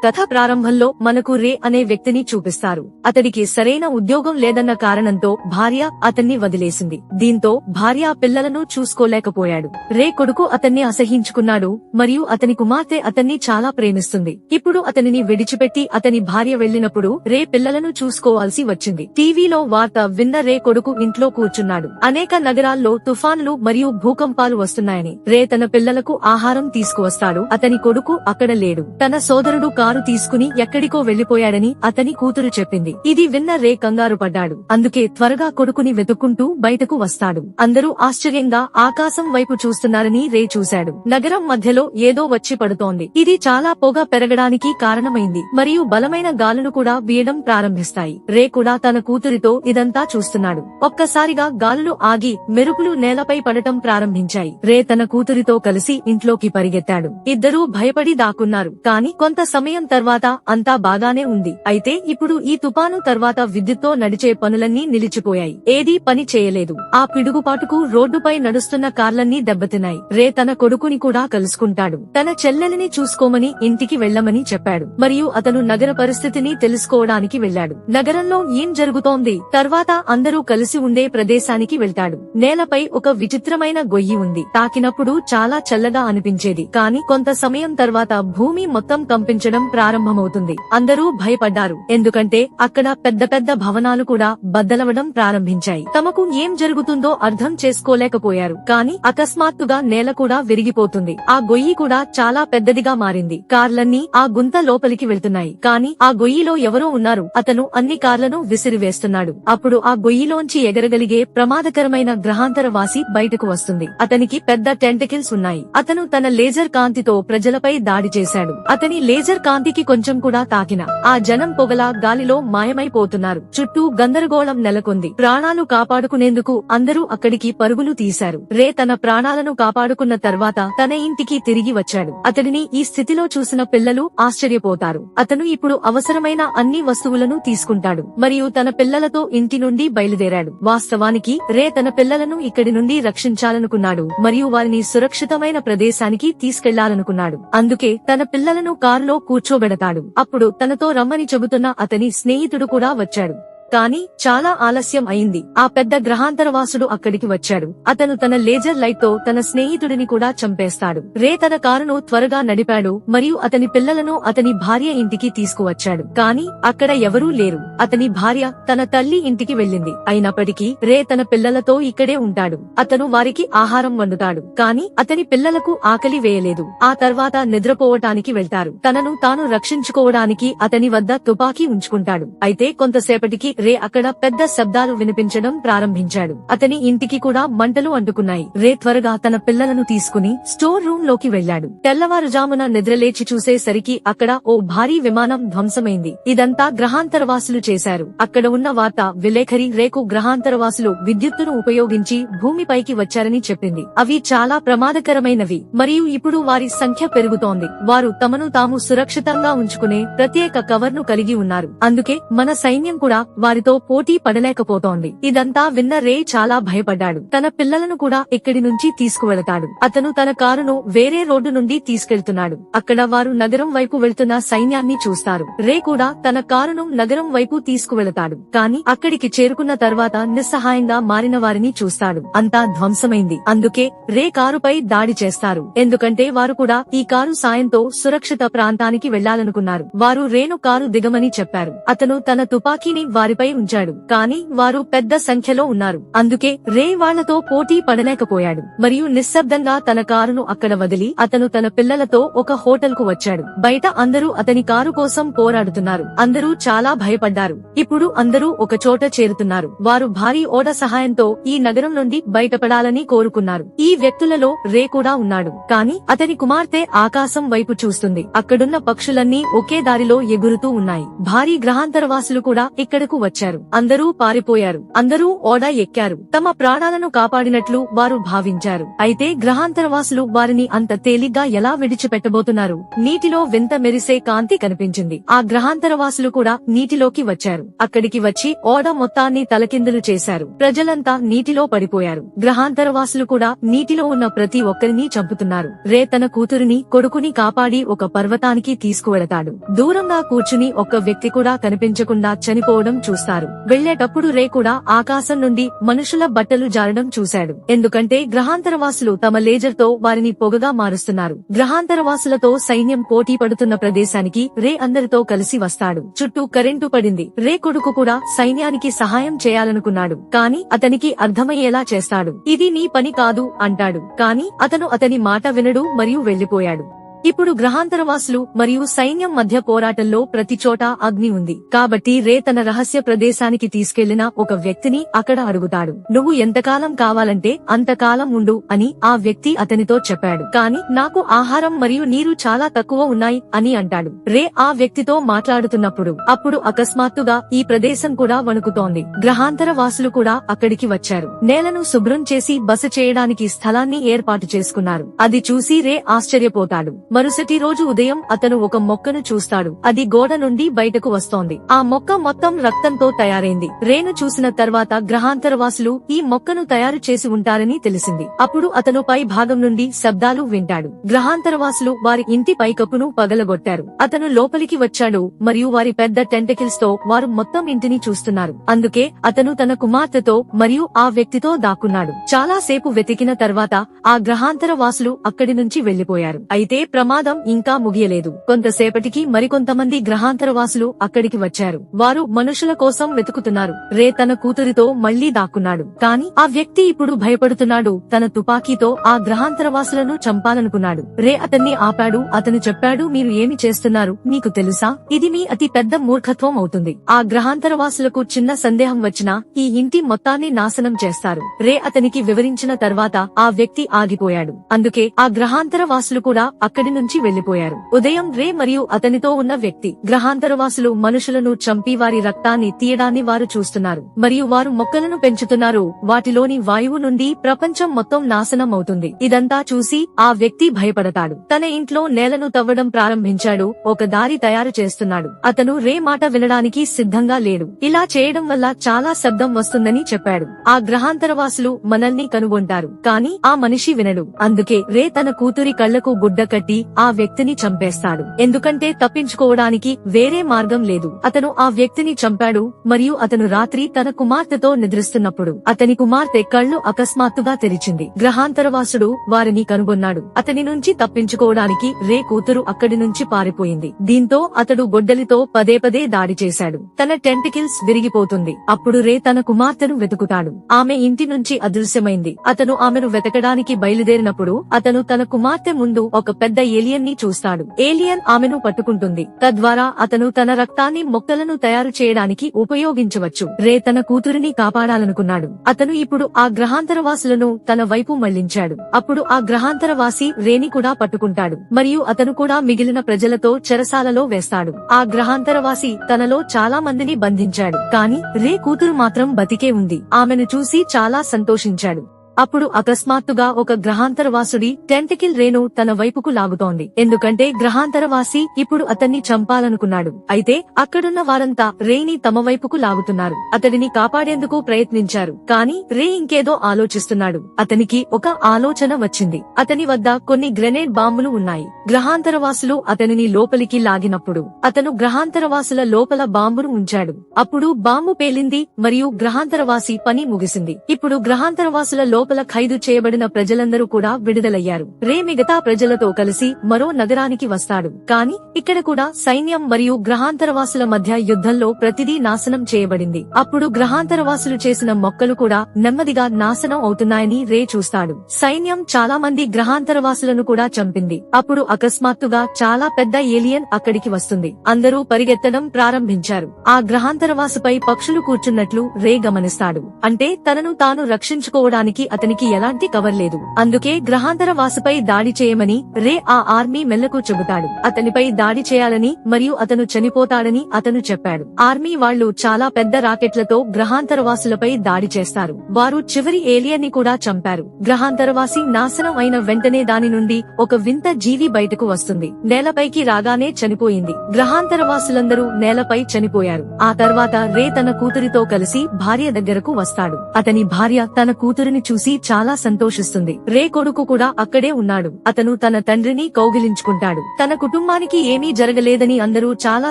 కథ ప్రారంభంలో మనకు రే అనే వ్యక్తిని చూపిస్తారు. అతడికి సరైన ఉద్యోగం లేదన్న కారణంతో భార్య అతన్ని వదిలేసింది. దీంతో భార్య పిల్లలను చూసుకోలేకపోయాడు. రే కొడుకు అతన్ని అసహించుకున్నాడు మరియు అతని కుమార్తె అతన్ని చాలా ప్రేమిస్తుంది. ఇప్పుడు అతనిని విడిచిపెట్టి అతని భార్య వెళ్లినప్పుడు రే పిల్లలను చూసుకోవాల్సి వచ్చింది. టీవీలో వార్త విన్న రే కొడుకు ఇంట్లో కూర్చున్నాడు. అనేక నగరాల్లో తుఫానులు మరియు భూకంపాలు వస్తున్నాయని రే తన పిల్లలకు ఆహారం తీసుకువస్తాడు. అతని కొడుకు అక్కడ లేడు. తన సోదరుడు కారు తీసుకుని ఎక్కడికో వెళ్లిపోయాడని అతని కూతురు చెప్పింది. ఇది విన్న రే కంగారు పడ్డాడు. అందుకే త్వరగా కొడుకుని వెతుక్కుంటూ బయటకు వస్తాడు. అందరూ ఆశ్చర్యంగా ఆకాశం వైపు చూస్తున్నారని రే చూశాడు. నగరం మధ్యలో ఏదో వచ్చి పడుతోంది. ఇది చాలా పొగ పెరగడానికి కారణమైంది మరియు బలమైన గాలులు కూడా వీయడం ప్రారంభిస్తాయి. రే కూడా తన కూతురితో ఇదంతా చూస్తున్నాడు. ఒక్కసారిగా గాలులు ఆగి మెరుపులు నేలపై పడటం ప్రారంభించాయి. రే తన కూతురితో కలిసి ఇంట్లోకి పరిగెత్తాడు. ఇద్దరూ భయపడి దాక్కున్నారు. కాని కొంత సమయం తర్వాత అంతా బాగానే ఉంది. అయితే ఇప్పుడు ఈ తుపాను తర్వాత విద్యుత్తో నడిచే పనులన్నీ నిలిచిపోయాయి. ఏదీ పని చేయలేదు. ఆ పిడుగుపాటుకు రోడ్డుపై నడుస్తున్న కార్లన్నీ దెబ్బతిన్నాయి. రే తన కొడుకుని కూడా కలుసుకుంటాడు. తన చెల్లెలిని చూసుకోమని ఇంటికి వెళ్లమని చెప్పాడు మరియు అతను నగర పరిస్థితిని తెలుసుకోవడానికి వెళ్లాడు. నగరంలో ఏం జరుగుతోంది తర్వాత అందరూ కలిసి ఉండే ప్రదేశానికి వెళ్తాడు. నేలపై ఒక విచిత్రమైన గొయ్యి ఉంది. తాకినప్పుడు చాలా చల్లగా అనిపించేది. కాని కొంత సమయం తర్వాత భూమి మొత్తం కంపించడం ప్రారంభమవుతుంది. అందరూ భయపడ్డారు. ఎందుకంటే అక్కడ పెద్ద పెద్ద భవనాలు కూడా బద్దలవడం ప్రారంభించాయి. తమకు ఏం జరుగుతుందో అర్థం చేసుకోలేకపోయారు. కాని అకస్మాత్తుగా నేల కూడా విరిగిపోతుంది. ఆ గొయ్యి కూడా చాలా పెద్దదిగా మారింది. కార్లన్నీ ఆ గుంత లోపలికి వెళ్తున్నాయి. కాని ఆ గొయ్యిలో ఎవరో ఉన్నారు. అతను అన్ని కార్లను విసిరివేస్తున్నాడు. అప్పుడు ఆ గొయ్యిలోంచి ఎగరగలిగే ప్రమాదకరమైన గ్రహాంతర వాసి బయటకు వస్తుంది. అతనికి పెద్ద టెంటకిల్స్ ఉన్నాయి. అతను తన లేజర్ కాంతితో ప్రజలపై దాడి చేశాడు. అతని లేజర్ కాంతికి కొంచెం కూడా తాకిన ఆ జనం పొగలా గాలిలో మాయమైపోతున్నారు. చుట్టూ గందరగోళం నెలకొంది. ప్రాణాలు కాపాడుకునేందుకు అందరూ అక్కడికి పరుగులు తీశారు. రే తన ప్రాణాలను కాపాడుకున్న తర్వాత తన ఇంటికి తిరిగి వచ్చాడు. అతడిని ఈ స్థితిలో చూసిన పిల్లలు ఆశ్చర్యపోతారు. అతను ఇప్పుడు అవసరమైన అన్ని వస్తువులను తీసుకుంటాడు మరియు తన పిల్లలతో ఇంటి నుండి బయలుదేరాడు. వాస్తవానికి రే తన పిల్లలను ఇక్కడి నుండి రక్షించాలనుకున్నాడు మరియు వారిని సురక్షితమైన ప్రదేశానికి తీసుకెళ్లాలనుకున్నాడు. అందుకే తన పిల్లలను కారులో కూర్చోబెడతాడు. అప్పుడు తనతో రమ్మని చెబుతున్న అతని స్నేహితుడు కూడా వచ్చాడు. కాని చాలా ఆలస్యం అయింది. ఆ పెద్ద గ్రహాంతరవాసుడు అక్కడికి వచ్చాడు. అతను తన లేజర్ లైట్ తో తన స్నేహితుడిని కూడా చంపేస్తాడు. రే తన కారును త్వరగా నడిపాడు మరియు అతని పిల్లలను అతని భార్య ఇంటికి తీసుకువచ్చాడు. కాని అక్కడ ఎవరూ లేరు. అతని భార్య తన తల్లి ఇంటికి వెళ్ళింది. అయినప్పటికీ రే తన పిల్లలతో ఇక్కడే ఉంటాడు. అతను వారికి ఆహారం వండుతాడు. కాని అతని పిల్లలకు ఆకలి వేయలేదు. ఆ తర్వాత నిద్రపోవటానికి వెళ్తారు. తనను తాను రక్షించుకోవడానికి అతని వద్ద తుపాకీ ఉంచుకుంటాడు. అయితే కొంతసేపటికి రే అక్కడ పెద్ద శబ్దాలు వినిపించడం ప్రారంభించాడు. అతని ఇంటికి కూడా మంటలు అంటుకున్నాయి. రే త్వరగా తన పిల్లలను తీసుకుని స్టోర్ రూమ్ లోకి వెళ్లాడు. తెల్లవారుజామున నిద్రలేచి చూసేసరికి అక్కడ ఓ భారీ విమానం ధ్వంసమైంది. ఇదంతా గ్రహాంతరవాసులు చేశారు. అక్కడ ఉన్న వార్త విలేఖరి రేకు గ్రహాంతరవాసులు విద్యుత్తును ఉపయోగించి భూమిపైకి వచ్చారని చెప్పింది. అవి చాలా ప్రమాదకరమైనవి మరియు ఇప్పుడు వారి సంఖ్య పెరుగుతోంది. వారు తమను తాము సురక్షితంగా ఉంచుకునే ప్రత్యేక కవర్ ను కలిగి ఉన్నారు. అందుకే మన సైన్యం కూడా వారితో పోటీ పడలేకపోతోంది. ఇదంతా విన్న రే చాలా భయపడ్డాడు. తన పిల్లలను కూడా ఇక్కడి నుంచి తీసుకువెళతాడు. అతను తన కారును వేరే రోడ్డు నుండి తీసుకెళ్తున్నాడు. అక్కడ వారు నగరం వైపు వెళ్తున్న సైన్యాన్ని చూస్తారు. రే కూడా తన కారును నగరం వైపు తీసుకువెళతాడు. కాని అక్కడికి చేరుకున్న తర్వాత నిస్సహాయంగా మారిన వారిని చూస్తాడు. అంతా ధ్వంసమైంది. అందుకే రే కారుపై దాడి చేస్తారు. ఎందుకంటే వారు కూడా ఈ కారు సాయంతో సురక్షిత ప్రాంతానికి వెళ్లాలనుకున్నారు. వారు రేను కారు దిగమని చెప్పారు. అతను తన తుపాకీని వారిపై ఉంచాడు. కాని వారు పెద్ద సంఖ్యలో ఉన్నారు. అందుకే రే వాళ్లతో పోటీ పడలేకపోయాడు మరియు నిశ్శబ్దంగా తన కారును అక్కడ వదిలి అతను తన పిల్లలతో ఒక హోటల్ కు వచ్చాడు. బయట అందరూ అతని కారు కోసం పోరాడుతున్నారు. అందరూ చాలా భయపడ్డారు. ఇప్పుడు అందరూ ఒక చోట చేరుతున్నారు. వారు భారీ ఓడ సహాయంతో ఈ నగరం నుండి బయటపడాలని కోరుకున్నారు. ఈ వ్యక్తులలో రే కూడా ఉన్నాడు. కాని అతని కుమార్తె ఆకాశం వైపు చూస్తుంది. అక్కడున్న పక్షులన్నీ ఒకే దారిలో ఎగురుతూ ఉన్నాయి. భారీ గ్రహాంతరవాసులు కూడా ఇక్కడకు వచ్చారు. అందరూ పారిపోయారు. అందరూ ఓడ ఎక్కారు. తమ ప్రాణాలను కాపాడినట్లు వారు భావించారు. అయితే గ్రహాంతరవాసులు వారిని అంత తేలిగ్గా ఎలా విడిచిపెట్టబోతున్నారు? నీటిలో వింత మెరిసే కాంతి కనిపించింది. ఆ గ్రహాంతరవాసులు కూడా నీటిలోకి వచ్చారు. అక్కడికి వచ్చి ఓడ మొత్తాన్ని తలకిందులు చేశారు. ప్రజలంతా నీటిలో పడిపోయారు. గ్రహాంతరవాసులు కూడా నీటిలో ఉన్న ప్రతి ఒక్కరిని చంపుతున్నారు. రే తన కూతురిని కొడుకుని కాపాడి ఒక పర్వతానికి తీసుకువెళతాడు. దూరంగా కూర్చుని ఒక్క వ్యక్తి కూడా కనిపించకుండా చనిపోవడం చూస్తారు. వెళ్లేటప్పుడు రే కూడా ఆకాశం నుండి మనుషుల బట్టలు జారడం చూశాడు. ఎందుకంటే గ్రహాంతరవాసులు తమ లేజర్ తో వారిని పొగగా మారుస్తున్నారు. గ్రహాంతరవాసులతో సైన్యం పోటీ పడుతున్న ప్రదేశానికి రే అందరితో కలిసి వస్తాడు. చుట్టూ కరెంటు పడింది. రే కొడుకు కూడా సైన్యానికి సహాయం చేయాలనుకున్నాడు. కాని అతనికి అర్థమయ్యేలా చేస్తాడు. ఇది నీ పని కాదు అంటాడు. కాని అతను అతని మాట వినడు మరియు వెళ్లిపోయాడు. ఇప్పుడు గ్రహాంతరవాసులు మరియు సైన్యం మధ్య పోరాటంలో ప్రతి చోటా అగ్ని ఉంది. కాబట్టి రే తన రహస్య ప్రదేశానికి తీసుకెళ్లిన ఒక వ్యక్తిని అక్కడ అడుగుతాడు. నువ్వు ఎంతకాలం కావాలంటే అంతకాలం ఉండు అని ఆ వ్యక్తి అతనితో చెప్పాడు. కాని నాకు ఆహారం మరియు నీరు చాలా తక్కువ ఉన్నాయి అని అంటాడు. రే ఆ వ్యక్తితో మాట్లాడుతున్నప్పుడు అప్పుడు అకస్మాత్తుగా ఈ ప్రదేశం కూడా వణుకుతోంది. గ్రహాంతరవాసులు కూడా అక్కడికి వచ్చారు. నేలను శుభ్రం చేసి బస చేయడానికి స్థలాన్ని ఏర్పాటు చేసుకున్నారు. అది చూసి రే ఆశ్చర్యపోతాడు. మరుసటి రోజు ఉదయం అతను ఒక మొక్కను చూస్తాడు. అది గోడ నుండి బయటకు వస్తోంది. ఆ మొక్క మొత్తం రక్తంతో తయారైంది. రేను చూసిన తర్వాత గ్రహాంతరవాసులు ఈ మొక్కను తయారు చేసి ఉంటారని తెలిసింది. అప్పుడు అతను పై భాగం నుండి శబ్దాలు వింటాడు. గ్రహాంతరవాసులు వారి ఇంటి పైకప్పును పగలగొట్టారు. అతను లోపలికి వచ్చాడు మరియు వారి పెద్ద టెంటకిల్స్ తో వారు మొత్తం ఇంటిని చూస్తున్నారు. అందుకే అతను తన కుమార్తెతో మరియు ఆ వ్యక్తితో దాక్కున్నాడు. చాలా సేపు వెతికిన తర్వాత ఆ గ్రహాంతరవాసులు అక్కడి నుంచి వెళ్లిపోయారు. అయితే ప్రమాదం ఇంకా ముగియలేదు. కొంతసేపటికి మరికొంతమంది గ్రహాంతరవాసులు అక్కడికి వచ్చారు. వారు మనుషుల కోసం వెతుకుతున్నారు. రే తన కూతురితో మళ్లీ దాక్కున్నాడు. కాని ఆ వ్యక్తి ఇప్పుడు భయపడుతున్నాడు. తన తుపాకీతో ఆ గ్రహాంతరవాసులను చంపాలనుకున్నాడు. రే అతన్ని ఆపాడు. అతను చెప్పాడు, మీరు ఏమి చేస్తున్నారు మీకు తెలుసా? ఇది మీ అతి పెద్ద మూర్ఖత్వం అవుతుంది. ఆ గ్రహాంతరవాసులకు చిన్న సందేహం వచ్చినా ఈ ఇంటి మొత్తాన్ని నాశనం చేస్తారు. రే అతనికి వివరించిన తర్వాత ఆ వ్యక్తి ఆగిపోయాడు. అందుకే ఆ గ్రహాంతరవాసులు కూడా అక్కడి నుంచి వెళ్లిపోయారు. ఉదయం రే మరియు అతనితో ఉన్న వ్యక్తి గ్రహాంతరవాసులు మనుషులను చంపి వారి రక్తాన్ని తీయడాన్ని వారు చూస్తున్నారు. మరియు వారు మొక్కలను పెంచుతున్నారు. వాటిలోని వాయువు నుండి ప్రపంచం మొత్తం నాశనం అవుతుంది. ఇదంతా చూసి ఆ వ్యక్తి భయపడతాడు. తన ఇంట్లో నేలను తవ్వడం ప్రారంభించాడు. ఒక దారి తయారు చేస్తున్నాడు. అతను రే మాట వినడానికి సిద్ధంగా లేడు. ఇలా చేయడం వల్ల చాలా శబ్దం వస్తుందని చెప్పాడు. ఆ గ్రహాంతరవాసులు మనల్ని కనుగొంటారు. కాని ఆ మనిషి వినడు. అందుకే రే తన కూతురి కళ్లకు గుడ్డ కట్టి ఆ వ్యక్తిని చంపేస్తాడు. ఎందుకంటే తప్పించుకోవడానికి వేరే మార్గం లేదు. అతను ఆ వ్యక్తిని చంపాడు మరియు అతను రాత్రి తన కుమార్తెతో నిద్రిస్తున్నప్పుడు అతని కుమార్తె కళ్ళు అకస్మాత్తుగా తెరిచింది. గ్రహాంతరవాసుడు వారిని కనుగొన్నాడు. అతని నుంచి తప్పించుకోవడానికి రే కూతురు అక్కడి నుంచి పారిపోయింది. దీంతో అతడు గొడ్డలితో పదే పదే దాడి చేశాడు. తన టెంటికిల్స్ విరిగిపోతుంది. అప్పుడు రే తన కుమార్తెను వెతుకుతాడు. ఆమె ఇంటి నుంచి అదృశ్యమైంది. అతను ఆమెను వెతకడానికి బయలుదేరినప్పుడు అతను తన కుమార్తె ముందు ఒక పెద్ద ఏలియన్ ని చూస్తాడు. ఏలియన్ ఆమెను పట్టుకుంటుంది. తద్వారా అతను తన రక్తాన్ని మొక్కలను తయారు చేయడానికి ఉపయోగించవచ్చు. రే తన కూతురిని కాపాడాలనుకున్నాడు. అతను ఇప్పుడు ఆ గ్రహాంతరవాసులను తన వైపు మళ్లించాడు. అప్పుడు ఆ గ్రహాంతరవాసి రేని కూడా పట్టుకుంటాడు మరియు అతను కూడా మిగిలిన ప్రజలతో చెరసాలలో వేస్తాడు. ఆ గ్రహాంతరవాసి తనలో చాలా మందిని బంధించాడు. కాని రే కూతురు మాత్రం బతికే ఉంది. ఆమెను చూసి చాలా సంతోషించాడు. అప్పుడు అకస్మాత్తుగా ఒక గ్రహాంతరవాసుడి టెంటకిల్ రేను తన వైపుకు లాగుతోంది. ఎందుకంటే గ్రహాంతరవాసి ఇప్పుడు అతన్ని చంపాలనుకున్నాడు. అయితే అక్కడున్న వారంతా రేని తమ వైపుకు లాగుతున్నారు. అతడిని కాపాడేందుకు ప్రయత్నించారు. కాని రే ఇంకేదో ఆలోచిస్తున్నాడు. అతనికి ఒక ఆలోచన వచ్చింది. అతని వద్ద కొన్ని గ్రెనేడ్ బాంబులు ఉన్నాయి. గ్రహాంతరవాసులు అతనిని లోపలికి లాగినప్పుడు అతను గ్రహాంతరవాసుల లోపల బాంబును ఉంచాడు. అప్పుడు బాంబు పేలింది మరియు గ్రహాంతరవాసి పని ముగిసింది. ఇప్పుడు గ్రహాంతరవాసుల లోపల ఖైదు చేయబడిన ప్రజలందరూ కూడా విడుదలయ్యారు. రే మిగతా ప్రజలతో కలిసి మరో నగరానికి వస్తాడు. కాని ఇక్కడ కూడా సైన్యం మరియు గ్రహాంతరవాసుల మధ్య యుద్ధంలో ప్రతిదీ నాశనం చేయబడింది. అప్పుడు గ్రహాంతరవాసులు చేసిన మొక్కలు కూడా నెమ్మదిగా నాశనం అవుతున్నాయని రే చూస్తాడు. సైన్యం చాలా మంది గ్రహాంతరవాసులను కూడా చంపింది. అప్పుడు అకస్మాత్తుగా చాలా పెద్ద ఏలియన్ అక్కడికి వస్తుంది. అందరూ పరిగెత్తడం ప్రారంభించారు. ఆ గ్రహాంతరవాసుపై పక్షులు కూర్చున్నట్లు రే గమనిస్తాడు. అంటే తనను తాను రక్షించుకోవడానికి అతనికి ఎలాంటి కవర్ లేదు. అందుకే గ్రహాంతర వాసుపై దాడి చేయమని రే ఆ ఆర్మీ మెల్లకు చెబుతాడు. అతనిపై దాడి చేయాలని మరియు అతను చనిపోతాడని అతను చెప్పాడు. ఆర్మీ వాళ్ళు చాలా పెద్ద రాకెట్లతో గ్రహాంతరవాసులపై దాడి చేస్తారు. వారు చివరి ఏలియన్ ని కూడా చంపారు. గ్రహాంతరవాసి నాశనం అయిన వెంటనే దాని నుండి ఒక వింత జీవి బయటకు వస్తుంది. నేలపైకి రాగానే చనిపోయింది. గ్రహాంతరవాసులందరూ నేలపై చనిపోయారు. ఆ తర్వాత రే తన కూతురితో కలిసి భార్య దగ్గరకు వస్తాడు. అతని భార్య తన కూతురిని చూసి చాలా సంతోషిస్తుంది. రే కొడుకు కూడా అక్కడే ఉన్నాడు. అతను తన తండ్రిని కౌగిలించుకుంటాడు. తన కుటుంబానికి ఏమీ జరగలేదని అందరూ చాలా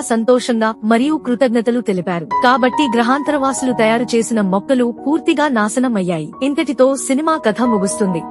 సంతోషంగా మరియు కృతజ్ఞతలు తెలిపారు. కాబట్టి గ్రహాంతరవాసులు తయారు చేసిన మొక్కలు పూర్తిగా నాశనం అయ్యాయి. ఇంతటితో సినిమా కథ ముగుస్తుంది.